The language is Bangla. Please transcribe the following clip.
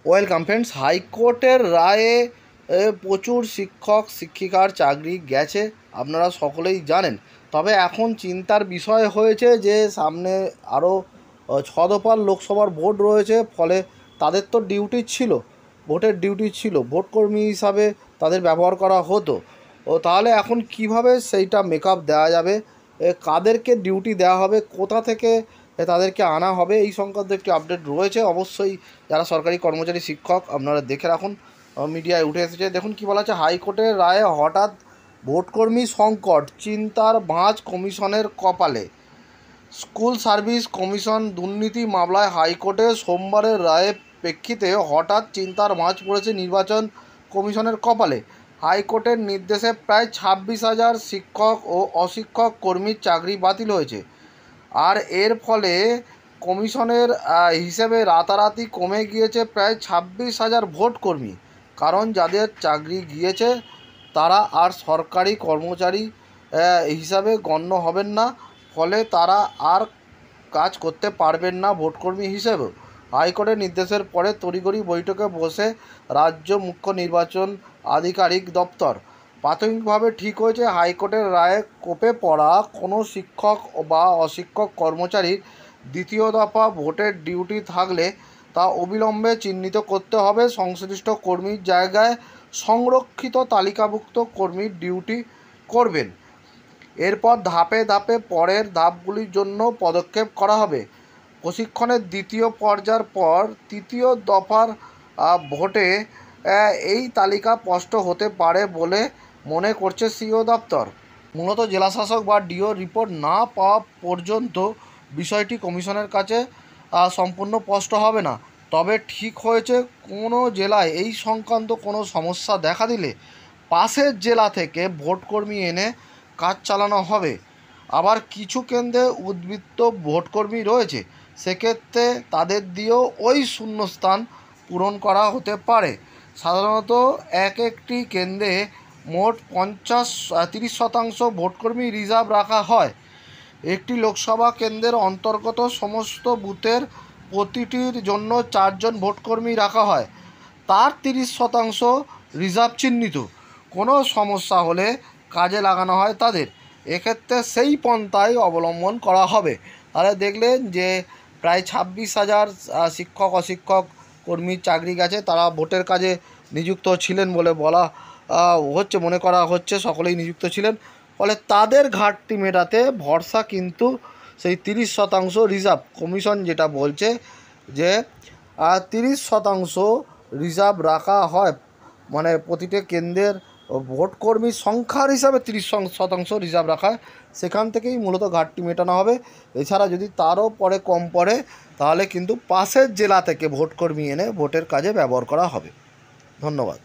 Welcome friends. হাইকোর্টের রায়ে প্রচুর শিক্ষক শিক্ষিকার চাকরি গেছে, আপনারা সকলেই জানেন। তবে এখন চিন্তার বিষয় হয়েছে যে সামনে আরও 6 দফার লোকসভার ভোট রয়েছে, ফলে তাদের তো ডিউটি ছিল, ভোটের ডিউটি ছিল, ভোটকর্মী হিসাবে তাদের ব্যবহার করা হতো। তাহলে এখন কিভাবে সেইটা মেকআপ দেওয়া যাবে, কাদেরকে ডিউটি দেওয়া হবে, কোথা থেকে তাদেরকে আনা হবে, এই সংক্রান্ত একটি আপডেট রয়েছে। অবশ্যই যারা সরকারি কর্মচারী শিক্ষক আপনারা দেখে রাখুন, মিডিয়ায় উঠে এসেছে। দেখুন কী বলা আছে, হাইকোর্টের রায়ে হঠাৎ ভোটকর্মী সংকট, চিন্তার ভাঁজ কমিশনের কপালে। স্কুল সার্ভিস কমিশন দুর্নীতি মামলায় হাইকোর্টে সোমবারের রায়ের প্রেক্ষিতে হঠাৎ চিন্তার ভাঁজ পড়েছে নির্বাচন কমিশনের কপালে। হাইকোর্টের নির্দেশে প্রায় 26,000 শিক্ষক ও অশিক্ষক কর্মীর চাকরি বাতিল হয়েছে। আর এর ফলে কমিশনের হিসেবে রাতারাতি কমে গিয়েছে প্রায় 26,000 ভোটকর্মী। কারণ যাদের চাকরি গিয়েছে তারা আর সরকারি কর্মচারী হিসাবে গণ্য হবেন না, ফলে তারা আর কাজ করতে পারবেন না ভোটকর্মী হিসেবেও। হাইকোর্টের নির্দেশের পরে তড়িঘড়ি বৈঠকে বসে রাজ্য মুখ্য নির্বাচন আধিকারিক দপ্তর। প্রাথমিকভাবে ঠিক হয়েছে হাইকোর্টের রায়ে কোপে পড়া কোনো শিক্ষক বা অশিক্ষক কর্মচারীর দ্বিতীয় দফা ভোটের ডিউটি থাকলে তা অবিলম্বে চিহ্নিত করতে হবে। সংশ্লিষ্ট কর্মীর জায়গায় সংরক্ষিত তালিকাভুক্ত কর্মীর ডিউটি করবেন। এরপর ধাপে ধাপে পরের ধাপগুলির জন্য পদক্ষেপ করা হবে। প্রশিক্ষণের দ্বিতীয় পর্যায়ের পর তৃতীয় দফার ভোটে এই তালিকা স্পষ্ট হতে পারে বলে মনে করছে সিও দপ্তর। মূলত জেলাশাসক বা ডিও রিপোর্ট না পাওয়া পর্যন্ত বিষয়টি কমিশনের কাছে সম্পূর্ণ স্পষ্ট হবে না। তবে ঠিক হয়েছে, কোনো জেলায় এই সংক্রান্ত কোনো সমস্যা দেখা দিলে পাশের জেলা থেকে ভোটকর্মী এনে কাজ চালানো হবে। আবার কিছু কেন্দ্রে উদ্বৃত্ত ভোটকর্মী রয়েছে, সেক্ষেত্রে তাদের দিয়েও ওই শূন্যস্থান পূরণ করা হতে পারে। সাধারণত একটি কেন্দ্রে মোট 30% ভোটকর্মী রিজার্ভ রাখা হয়। একটি লোকসভা কেন্দ্রের অন্তর্গত সমস্ত বুথের প্রতিটির জন্য 4 জন ভোটকর্মী রাখা হয়, তার 30% রিজার্ভ চিহ্নিত। কোনো সমস্যা হলে কাজে লাগানো হয় তাদের। এক্ষেত্রে সেই পন্থাই অবলম্বন করা হবে। তাহলে দেখলেন যে প্রায় 26,000 শিক্ষক অশিক্ষক কর্মীর চাকরি গেছে, তারা ভোটের কাজে নিযুক্ত ছিলেন বলে বলা হচ্ছে, মনে করা হচ্ছে সকলেই নিযুক্ত ছিলেন। ফলে তাদের ঘাটতি মেটাতে ভরসা কিন্তু সেই 30% রিজার্ভ। কমিশন যেটা বলছে যে 30% রিজার্ভ রাখা হয়, মানে প্রতিটি কেন্দ্রের ভোটকর্মীর সংখ্যার হিসাবে 30% রিজার্ভ রাখা হয়, সেখান থেকেই মূলত ঘাটতি মেটানো হবে। এছাড়া যদি তারও পরে কম পড়ে তাহলে কিন্তু পাশের জেলা থেকে ভোটকর্মী এনে ভোটের কাজে ব্যবহার করা হবে। ধন্যবাদ।